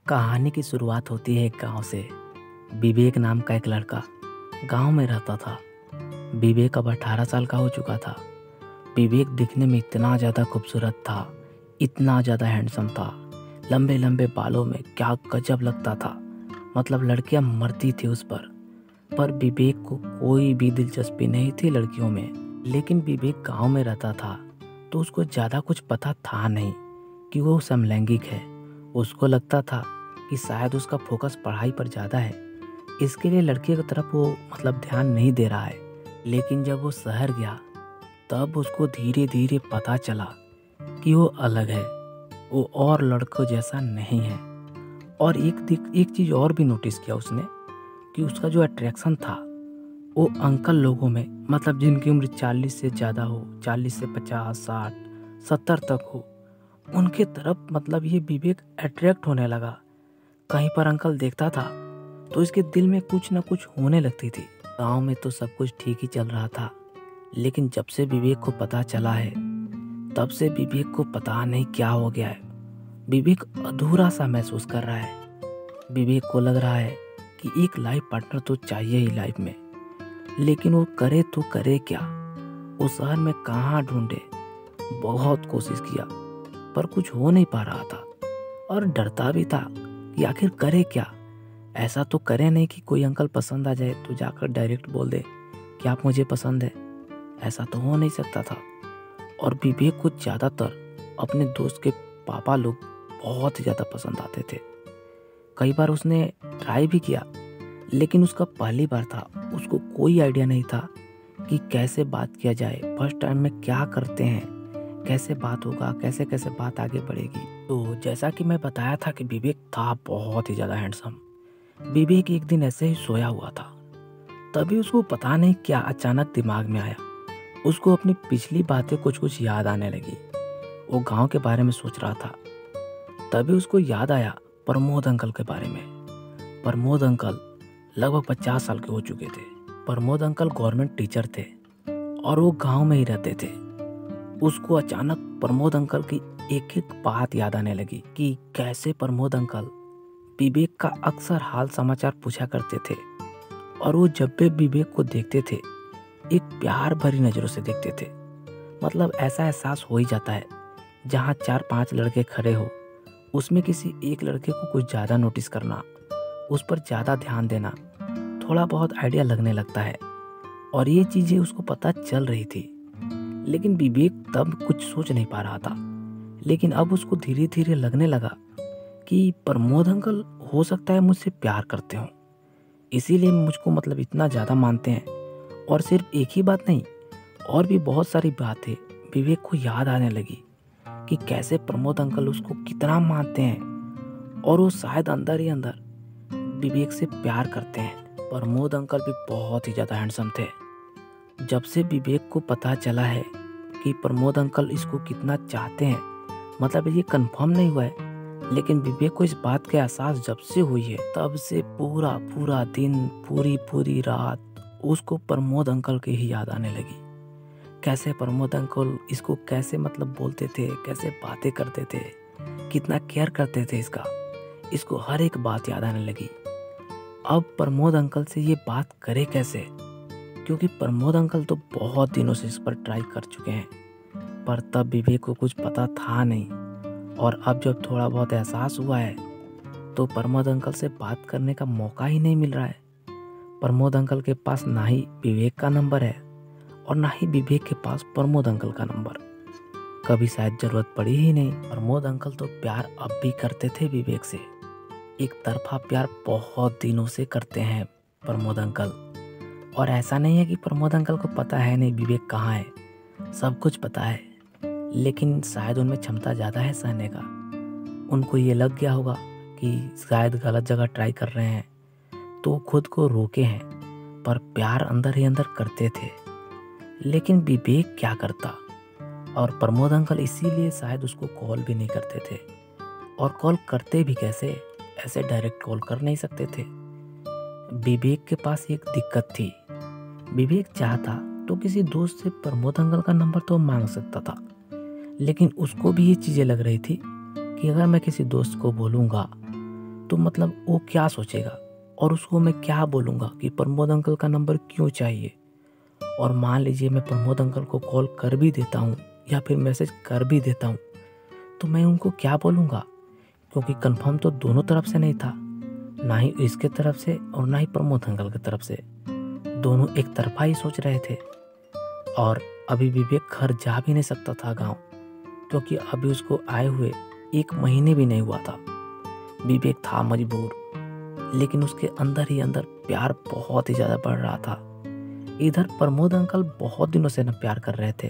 कहानी की शुरुआत होती है एक गांव से। विवेक नाम का एक लड़का गांव में रहता था। विवेक अब 18 साल का हो चुका था। विवेक दिखने में इतना ज़्यादा खूबसूरत था, इतना ज़्यादा हैंडसम था। लंबे लंबे बालों में क्या गजब लगता था, मतलब लड़कियां मरती थी उस पर विवेक को कोई भी दिलचस्पी नहीं थी लड़कियों में। लेकिन विवेक गांव में रहता था तो उसको ज़्यादा कुछ पता था नहीं कि वो समलैंगिक है। उसको लगता था कि शायद उसका फोकस पढ़ाई पर ज़्यादा है, इसके लिए लड़के की तरफ वो ध्यान नहीं दे रहा है। लेकिन जब वो शहर गया तब उसको धीरे धीरे पता चला कि वो अलग है, वो और लड़कों जैसा नहीं है। और एक चीज़ और भी नोटिस किया उसने कि उसका जो अट्रैक्शन था वो अंकल लोगों में, जिनकी उम्र 40 से ज़्यादा हो, 40 से 50, 60, 70 तक हो, उनके तरफ ये विवेक अट्रैक्ट होने लगा। कहीं पर अंकल देखता था तो इसके दिल में कुछ न कुछ होने लगती थी। गांव में तो सब कुछ ठीक ही चल रहा था, लेकिन जब से विवेक को पता चला है तब से विवेक को पता नहीं क्या हो गया है। विवेक अधूरा सा महसूस कर रहा है। विवेक को लग रहा है कि एक लाइफ पार्टनर तो चाहिए ही लाइफ में, लेकिन वो करे तो करे क्या। वो शहर में कहाँ ढूंढे, बहुत कोशिश किया पर कुछ हो नहीं पा रहा था। और डरता भी था कि आखिर करे क्या। ऐसा तो करे नहीं कि कोई अंकल पसंद आ जाए तो जाकर डायरेक्ट बोल दे कि आप मुझे पसंद है। ऐसा तो हो नहीं सकता था। और विवेक को ज़्यादातर अपने दोस्त के पापा लोग बहुत ही ज़्यादा पसंद आते थे। कई बार उसने ट्राई भी किया, लेकिन उसका पहली बार था, उसको कोई आइडिया नहीं था कि कैसे बात किया जाए, फर्स्ट टाइम में क्या करते हैं, कैसे बात होगा, कैसे कैसे बात आगे बढ़ेगी। तो जैसा कि मैं बताया था कि विवेक था बहुत ही ज़्यादा हैंडसम। विवेक एक दिन ऐसे ही सोया हुआ था, तभी उसको पता नहीं क्या अचानक दिमाग में आया। उसको अपनी पिछली बातें कुछ याद आने लगी। वो गांव के बारे में सोच रहा था, तभी उसको याद आया प्रमोद अंकल के बारे में। प्रमोद अंकल लगभग 50 साल के हो चुके थे। प्रमोद अंकल गवर्नमेंट टीचर थे और वो गांव में ही रहते थे। उसको अचानक प्रमोद अंकल की एक एक बात याद आने लगी कि कैसे प्रमोद अंकल विवेक का अक्सर हाल समाचार पूछा करते थे, और वो जब भी विवेक को देखते थे एक प्यार भरी नज़रों से देखते थे। ऐसा एहसास हो ही जाता है, जहाँ 4-5 लड़के खड़े हो, उसमें किसी एक लड़के को कुछ ज़्यादा नोटिस करना, उस पर ज़्यादा ध्यान देना, थोड़ा बहुत आइडिया लगने लगता है। और ये चीज़ें उसको पता चल रही थी, लेकिन विवेक तब कुछ सोच नहीं पा रहा था। लेकिन अब उसको धीरे धीरे लगने लगा कि प्रमोद अंकल हो सकता है मुझसे प्यार करते हों, इसीलिए मुझको इतना ज़्यादा मानते हैं। और सिर्फ एक ही बात नहीं, और भी बहुत सारी बातें विवेक को याद आने लगी कि कैसे प्रमोद अंकल उसको कितना मानते हैं, और वो शायद अंदर ही अंदर विवेक से प्यार करते हैं। प्रमोद अंकल भी बहुत ही ज़्यादा हैंडसम थे। जब से विवेक को पता चला है कि प्रमोद अंकल इसको कितना चाहते हैं, ये कंफर्म नहीं हुआ है, लेकिन विवेक को इस बात का एहसास जब से हुई है तब से पूरा पूरा दिन, पूरी पूरी रात उसको प्रमोद अंकल की ही याद आने लगी। कैसे प्रमोद अंकल इसको कैसे बोलते थे, कैसे बातें करते थे, कितना केयर करते थे इसको हर एक बात याद आने लगी। अब प्रमोद अंकल से ये बात करे कैसे, क्योंकि प्रमोद अंकल तो बहुत दिनों से इस पर ट्राई कर चुके हैं, पर तब विवेक को कुछ पता था नहीं। और अब जब थोड़ा बहुत एहसास हुआ है तो प्रमोद अंकल से बात करने का मौका ही नहीं मिल रहा है। प्रमोद अंकल के पास ना ही विवेक का नंबर है और ना ही विवेक के पास प्रमोद अंकल का नंबर। कभी शायद जरूरत पड़ी ही नहीं। प्रमोद अंकल तो प्यार अब भी करते थे विवेक से, एक तरफा प्यार बहुत दिनों से करते हैं प्रमोद अंकल। और ऐसा नहीं है कि प्रमोद अंकल को पता है नहीं विवेक कहाँ है, सब कुछ पता है, लेकिन शायद उनमें क्षमता ज़्यादा है सहने का। उनको ये लग गया होगा कि शायद गलत जगह ट्राई कर रहे हैं, तो खुद को रोके हैं, पर प्यार अंदर ही अंदर करते थे। लेकिन विवेक क्या करता, और प्रमोद अंकल इसीलिए शायद उसको कॉल भी नहीं करते थे। और कॉल करते भी कैसे, ऐसे डायरेक्ट कॉल कर नहीं सकते थे। विवेक के पास एक दिक्कत थी, विवेक चाहता तो किसी दोस्त से प्रमोद अंकल का नंबर तो मांग सकता था, लेकिन उसको भी ये चीज़ें लग रही थी कि अगर मैं किसी दोस्त को बोलूँगा तो मतलब वो क्या सोचेगा और उसको मैं क्या बोलूँगा कि प्रमोद अंकल का नंबर क्यों चाहिए। और मान लीजिए मैं प्रमोद अंकल को कॉल कर भी देता हूँ या फिर मैसेज कर भी देता हूँ, तो मैं उनको क्या बोलूँगा, क्योंकि कंफर्म तो दोनों तरफ से नहीं था, ना ही इसके तरफ से और ना ही प्रमोद अंकल की तरफ से। दोनों एक तरफा ही सोच रहे थे। और अभी विवेक घर जा भी नहीं सकता था गांव, क्योंकि अभी उसको आए हुए 1 महीने भी नहीं हुआ था। विवेक था मजबूर, लेकिन उसके अंदर ही अंदर प्यार बहुत ही ज़्यादा बढ़ रहा था। इधर प्रमोद अंकल बहुत दिनों से न प्यार कर रहे थे,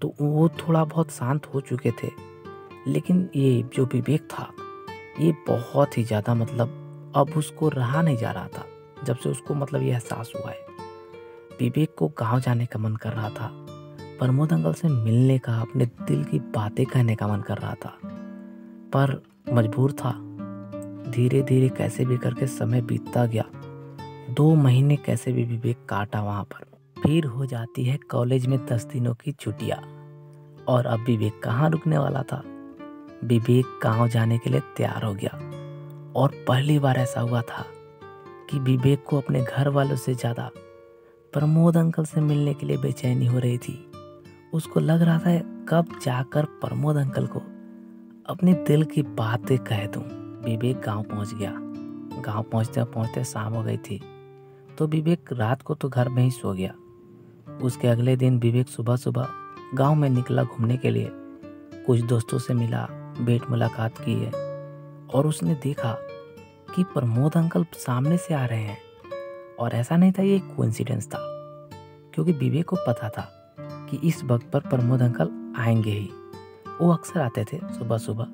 तो वो थोड़ा बहुत शांत हो चुके थे। लेकिन ये जो विवेक था, ये बहुत ही ज़्यादा मतलब अब उसको रहा नहीं जा रहा था। जब से उसको मतलब ये एहसास हुआ है, विवेक को गांव जाने का मन कर रहा था, प्रमोद अंकल से मिलने का, अपने दिल की बातें कहने का मन कर रहा था, पर मजबूर था। धीरे धीरे कैसे भी करके समय बीतता गया। 2 महीने कैसे भी विवेक काटा वहाँ पर। फिर हो जाती है कॉलेज में 10 दिनों की छुट्टियाँ। और अब विवेक कहाँ रुकने वाला था। विवेक गांव जाने के लिए तैयार हो गया। और पहली बार ऐसा हुआ था कि विवेक को अपने घर वालों से ज़्यादा प्रमोद अंकल से मिलने के लिए बेचैनी हो रही थी। उसको लग रहा था कब जाकर प्रमोद अंकल को अपने दिल की बातें कह दूं। विवेक गांव पहुंच गया। गांव पहुंचते पहुंचते शाम हो गई थी, तो विवेक रात को तो घर में ही सो गया। उसके अगले दिन विवेक सुबह सुबह गांव में निकला घूमने के लिए। कुछ दोस्तों से मिला, भेंट मुलाकात की है, और उसने देखा कि प्रमोद अंकल सामने से आ रहे हैं। और ऐसा नहीं था ये कोइंसिडेंस था, क्योंकि विवेक को पता था कि इस वक्त पर प्रमोद अंकल आएंगे ही। वो अक्सर आते थे सुबह सुबह।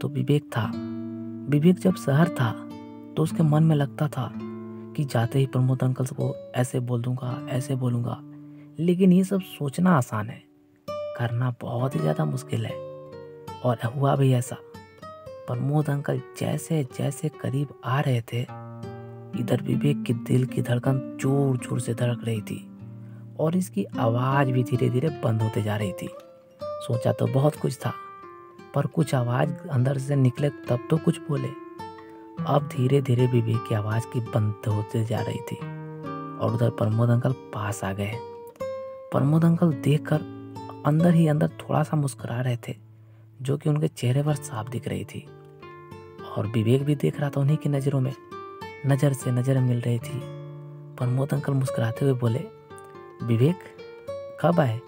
तो विवेक जब शहर था तो उसके मन में लगता था कि जाते ही प्रमोद अंकल को ऐसे बोल दूंगा, ऐसे बोलूँगा। लेकिन ये सब सोचना आसान है, करना बहुत ही ज़्यादा मुश्किल है। और हुआ भी ऐसा। प्रमोद अंकल जैसे जैसे करीब आ रहे थे, इधर विवेक की दिल की धड़कन जोर जोर से धड़क रही थी, और इसकी आवाज़ भी धीरे धीरे बंद होते जा रही थी। सोचा तो बहुत कुछ था, पर कुछ आवाज़ अंदर से निकले तब तो कुछ बोले। अब धीरे धीरे विवेक की आवाज़ की बंद होते जा रही थी, और उधर प्रमोद अंकल पास आ गए। प्रमोद अंकल देखकर अंदर ही अंदर थोड़ा सा मुस्कुरा रहे थे, जो कि उनके चेहरे पर साफ दिख रही थी। और विवेक भी देख रहा था उन्हीं की नज़रों में, नज़र से नज़र मिल रही थी। प्रमोद अंकल मुस्कुराते हुए बोले, विवेक कब आए?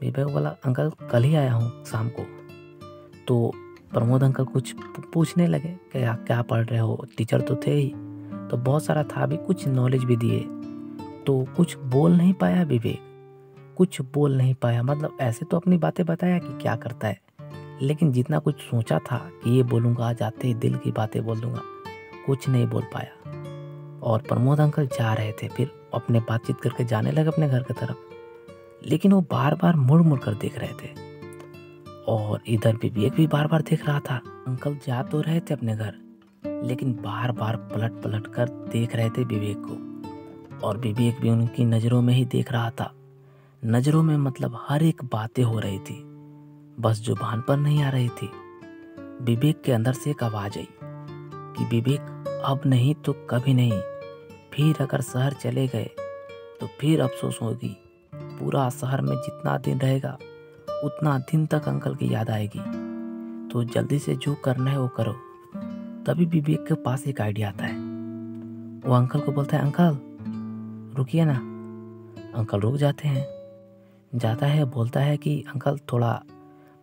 विवेक बोला, अंकल कल ही आया हूँ शाम को। तो प्रमोद अंकल कुछ पूछने लगे कि क्या पढ़ रहे हो, टीचर तो थे ही, तो बहुत सारा था भी, कुछ नॉलेज भी दिए। तो कुछ बोल नहीं पाया विवेक, कुछ बोल नहीं पाया। मतलब ऐसे तो अपनी बातें बताया कि क्या करता है, लेकिन जितना कुछ सोचा था कि ये बोलूँगा, जाते ही दिल की बातें बोल दूंगा, कुछ नहीं बोल पाया। और प्रमोद अंकल जा रहे थे, फिर अपने बातचीत करके जाने लगे अपने घर की तरफ। लेकिन वो बार बार मुड़ मुड़ कर देख रहे थे, और इधर विवेक भी बार बार देख रहा था। अंकल जा तो रहे थे अपने घर, लेकिन बार बार पलट पलट कर देख रहे थे विवेक को। और विवेक भी उनकी नज़रों में ही देख रहा था। नज़रों में मतलब हर एक बातें हो रही थी, बस जुबान पर नहीं आ रही थी। विवेक के अंदर से एक आवाज़ आई कि विवेक अब नहीं तो कभी नहीं, फिर अगर शहर चले गए तो फिर अफसोस होगी। पूरा शहर में जितना दिन रहेगा उतना दिन तक अंकल की याद आएगी, तो जल्दी से जो करना है वो करो। तभी विवेक के पास एक आइडिया आता है। वो अंकल को बोलता है, अंकल रुकिए ना। अंकल रुक जाते हैं। जाता है, बोलता है कि अंकल थोड़ा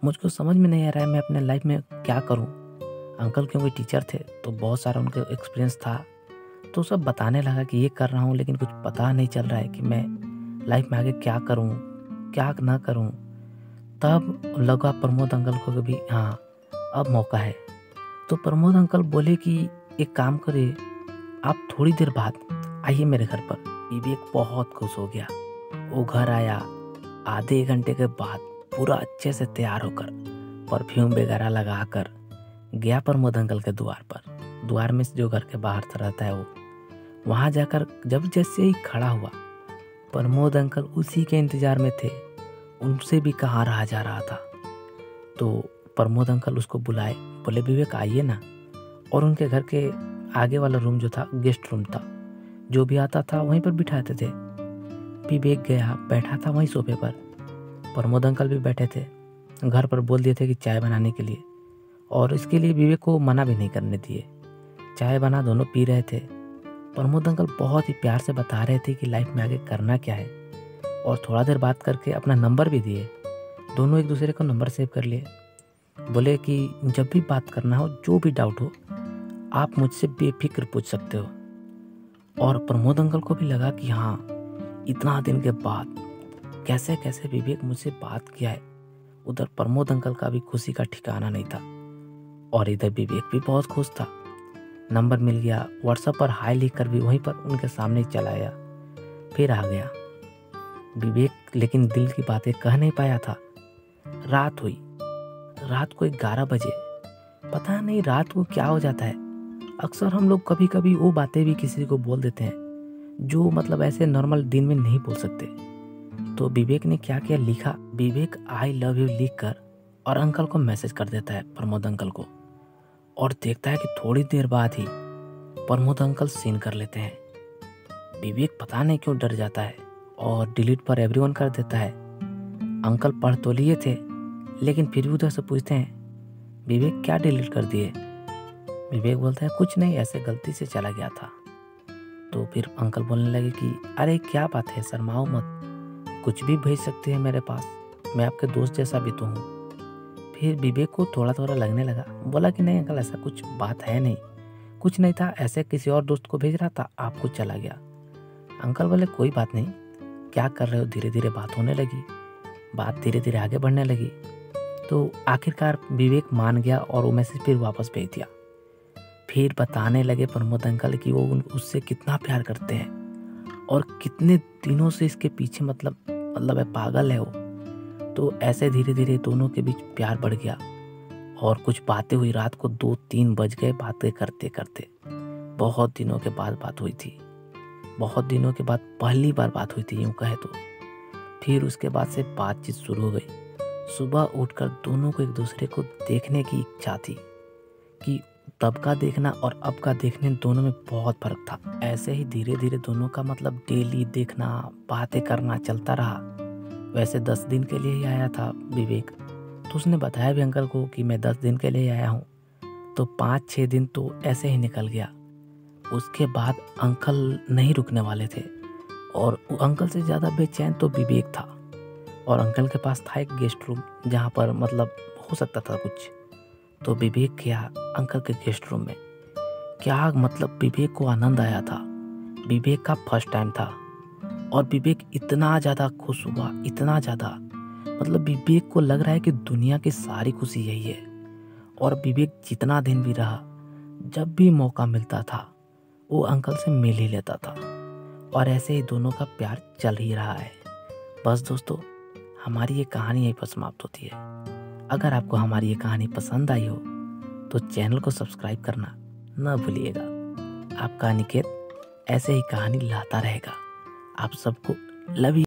मुझको समझ में नहीं आ रहा है मैं अपने लाइफ में क्या करूं। अंकल क्योंकि टीचर थे तो बहुत सारा उनके एक्सपीरियंस था, तो सब बताने लगा कि ये कर रहा हूँ, लेकिन कुछ पता नहीं चल रहा है कि मैं लाइफ में आगे क्या करूँ क्या ना करूँ। तब लगा प्रमोद अंकल को भी हाँ अब मौका है। तो प्रमोद अंकल बोले कि एक काम करिए, आप थोड़ी देर बाद आइए मेरे घर पर। विवेक बहुत खुश हो गया। वो घर आया, आधे घंटे के बाद पूरा अच्छे से तैयार होकर, परफ्यूम वगैरह लगाकर गया प्रमोद अंकल के द्वार पर। द्वार में जो घर के बाहर रहता है वो, वहाँ जाकर जब जैसे ही खड़ा हुआ, प्रमोद अंकल उसी के इंतजार में थे। उनसे भी कहाँ रहा जा रहा था। तो प्रमोद अंकल उसको बुलाए, बोले विवेक आइए ना। और उनके घर के आगे वाला रूम जो था गेस्ट रूम था, जो भी आता था वहीं पर बिठाते थे। विवेक गया, बैठा था वहीं सोफे पर। प्रमोद अंकल भी बैठे थे, घर पर बोल दिए थे कि चाय बनाने के लिए, और इसके लिए विवेक को मना भी नहीं करने दिए। चाय बना, दोनों पी रहे थे। प्रमोद अंकल बहुत ही प्यार से बता रहे थे कि लाइफ में आगे करना क्या है, और थोड़ा देर बात करके अपना नंबर भी दिए। दोनों एक दूसरे को नंबर सेव कर लिए। बोले कि जब भी बात करना हो, जो भी डाउट हो, आप मुझसे बेफिक्र पूछ सकते हो। और प्रमोद अंकल को भी लगा कि हाँ, इतना दिन के बाद कैसे कैसे विवेक मुझसे बात किया है। उधर प्रमोद अंकल का भी खुशी का ठिकाना नहीं था, और इधर विवेक भी बहुत खुश था। नंबर मिल गया, व्हाट्सएप पर हाय लिखकर भी वहीं पर उनके सामने ही चला आया, फिर आ गया विवेक। लेकिन दिल की बातें कह नहीं पाया था। रात हुई, रात को 11 बजे। पता नहीं रात को क्या हो जाता है, अक्सर हम लोग कभी कभी वो बातें भी किसी को बोल देते हैं जो मतलब ऐसे नॉर्मल दिन में नहीं बोल सकते। तो विवेक ने क्या किया, लिखा विवेक आई लव यू लिखकर, और अंकल को मैसेज कर देता है, प्रमोद अंकल को। और देखता है कि थोड़ी देर बाद ही प्रमोद अंकल सीन कर लेते हैं। विवेक पता नहीं क्यों डर जाता है और डिलीट पर एवरीवन कर देता है। अंकल पढ़ तो लिए थे, लेकिन फिर भी उधर से पूछते हैं, विवेक क्या डिलीट कर दिए? विवेक बोलता है कुछ नहीं, ऐसे गलती से चला गया था। तो फिर अंकल बोलने लगे कि अरे क्या बात है, शर्माओ मत, कुछ भी भेज सकते हैं मेरे पास, मैं आपके दोस्त जैसा भी तो हूँ। फिर विवेक को थोड़ा थोड़ा लगने लगा। बोला कि नहीं अंकल, ऐसा कुछ बात है नहीं, कुछ नहीं था, ऐसे किसी और दोस्त को भेज रहा था, आपको चला गया। अंकल बोले कोई बात नहीं, क्या कर रहे हो। धीरे धीरे बात होने लगी, बात धीरे धीरे आगे बढ़ने लगी। तो आखिरकार विवेक मान गया और वो मैसेज फिर वापस भेज दिया। फिर बताने लगे प्रमोद अंकल कि वो उससे कितना प्यार करते हैं और कितने दिनों से इसके पीछे मतलब है, पागल है वो। तो ऐसे धीरे धीरे दोनों के बीच प्यार बढ़ गया और कुछ बातें हुई। रात को 2-3 बज गए बातें करते करते। बहुत दिनों के बाद बात हुई थी, बहुत दिनों के बाद पहली बार बात हुई थी यूँ कहे तो। फिर उसके बाद से बातचीत शुरू हो गई। सुबह उठकर दोनों को एक दूसरे को देखने की इच्छा थी कि तब का देखना और अब का देखने दोनों में बहुत फर्क था। ऐसे ही धीरे धीरे दोनों का मतलब डेली देखना, बातें करना चलता रहा। वैसे 10 दिन के लिए ही आया था विवेक, तो उसने बताया भी अंकल को कि मैं 10 दिन के लिए आया हूँ। तो 5-6 दिन तो ऐसे ही निकल गया। उसके बाद अंकल नहीं रुकने वाले थे, और अंकल से ज़्यादा बेचैन तो विवेक था। और अंकल के पास था एक गेस्ट रूम जहाँ पर मतलब हो सकता था कुछ। तो विवेक गया अंकल के गेस्ट रूम में। क्या मतलब विवेक को आनंद आया था। विवेक का फर्स्ट टाइम था और विवेक इतना ज़्यादा खुश हुआ, इतना ज़्यादा, मतलब विवेक को लग रहा है कि दुनिया की सारी खुशी यही है। और विवेक जितना दिन भी रहा, जब भी मौका मिलता था वो अंकल से मिल ही लेता था। और ऐसे ही दोनों का प्यार चल ही रहा है। बस दोस्तों, हमारी ये कहानी यहीं पर समाप्त होती है। अगर आपको हमारी ये कहानी पसंद आई हो तो चैनल को सब्सक्राइब करना न भूलिएगा। आपका अनिकेत ऐसे ही कहानी लाता रहेगा। आप सबको लव यू।